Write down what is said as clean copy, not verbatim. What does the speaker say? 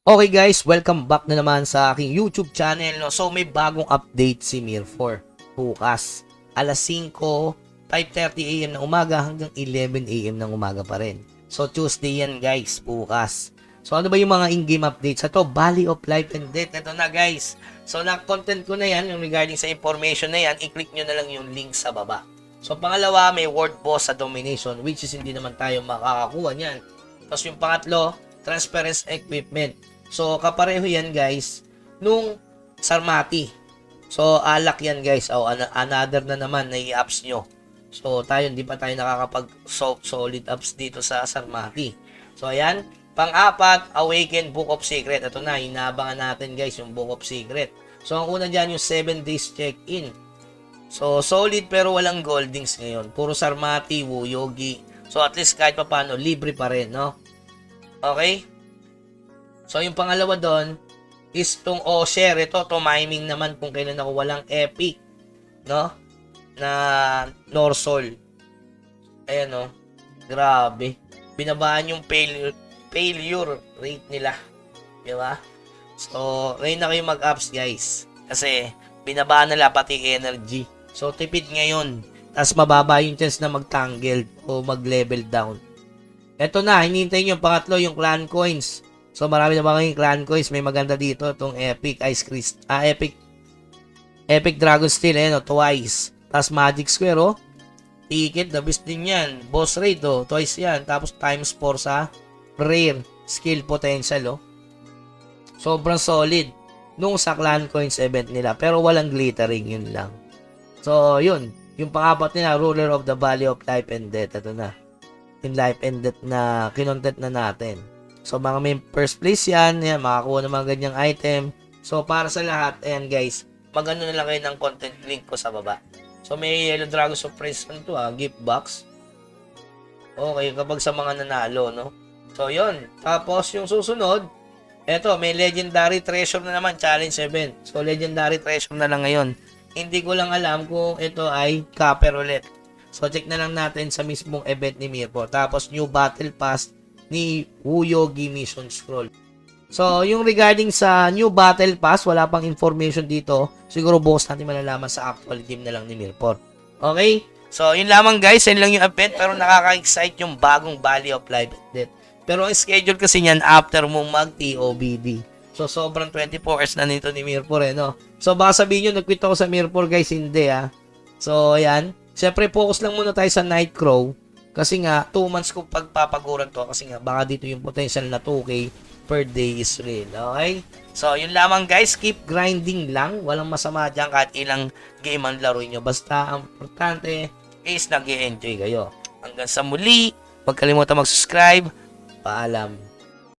Okay guys, welcome back na naman sa aking YouTube channel. No? So may bagong update si Mir4. Bukas, alas 5:30 AM ng umaga hanggang 11 AM ng umaga pa rin. So Tuesday yan guys, bukas. So ano ba yung mga in-game updates? Ito, Valley of Life and Death. Ito na guys. So na-content ko na yan, yung regarding sa information na yan, i-click nyo na lang yung link sa baba. So pangalawa, may World Boss sa Domination, which is hindi naman tayo makakakuha niyan. Tapos yung pangatlo, Transference Equipment. So, kapareho yan guys nung Sarmati. So, alak yan guys. Another na naman na i-apps nyo. So, tayo, hindi pa tayo nakakapag-solid apps dito sa Sarmati. So, ayan. Pang-apat, Awaken Book of Secret. Ito na, inabangan natin guys yung Book of Secret. So, ang una dyan yung 7 days check-in. So, solid pero walang goldings ngayon. Puro Sarmati, Wuyogi. So, at least kahit pa paano, libre pa rin, no? Okay? So, yung pangalawa doon is itong share. Ito, miming naman kung kailan ako walang epic, no? Na Norsol. Ayan, no? Grabe. Binabaan yung failure rate nila. Diba? So, ngayon na kayo mag-ups, guys. Kasi, binabaan nila pati energy. So, tipid ngayon. Tapos, mababa yung chance na mag-tangled o mag-level down. Ito na, hinihintay nyo yung pangatlo, yung clan coins. So, marami na mga clan coins. May maganda dito. Itong Epic Ice Crystal. Epic Dragon Steel. Ayan, twice. Tapos Magic Square, oh. Ticket, the best din yan. Boss rate, oh. Twice yan. Tapos times 4 sa rare skill potential, oh. Sobrang solid. Nung sa clan coins event nila. Pero walang glittering, yun lang. So, yun. Yung pangapat nila, Ruler of the Valley of Life and Death. Ito na. Yung Life and Death na kinontent na natin. So, mga may first place yan, makakuha ng mga ganyang item. So, para sa lahat, ayan guys, magano na lang kayo ng content link ko sa baba. So, may Yellow Dragon Surprise nito gift box. Okay, kapag sa mga nanalo, no? So, yun. Tapos, yung susunod, eto, may Legendary Treasure na naman, Challenge Event. So, Legendary Treasure na lang ngayon. Hindi ko lang alam kung ito ay copper ulit. So, check na lang natin sa mismong event ni Mir4. Tapos, New Battle Pass ni Wuyogi Mission Scroll. So, yung regarding sa new battle pass, wala pang information dito. Siguro bukas natin malalaman sa actual game na lang ni Mir4. Okay? So, yun lamang guys. Yun lang yung event. Pero nakaka-excite yung bagong Valley of Life and Death. Pero ang schedule kasi niyan after mo mag-TOBD. So, sobrang 24 hours na nito ni Mir4 no? So, baka sabihin nyo, nag-quit ako sa Mir4 guys. Hindi So, ayan. Siyempre, focus lang muna tayo sa Nightcrow. Kasi nga, 2 months ko pagpapaguran to. Kasi nga, baka dito yung potential na 2K per day is real. Okay? So, yun lamang guys. Keep grinding lang. Walang masama dyan kahit ilang game ang laro nyo. Basta, ang importante is nag-i-enjoy kayo. Hanggang sa muli. Huwag kalimutan mag-subscribe. Paalam.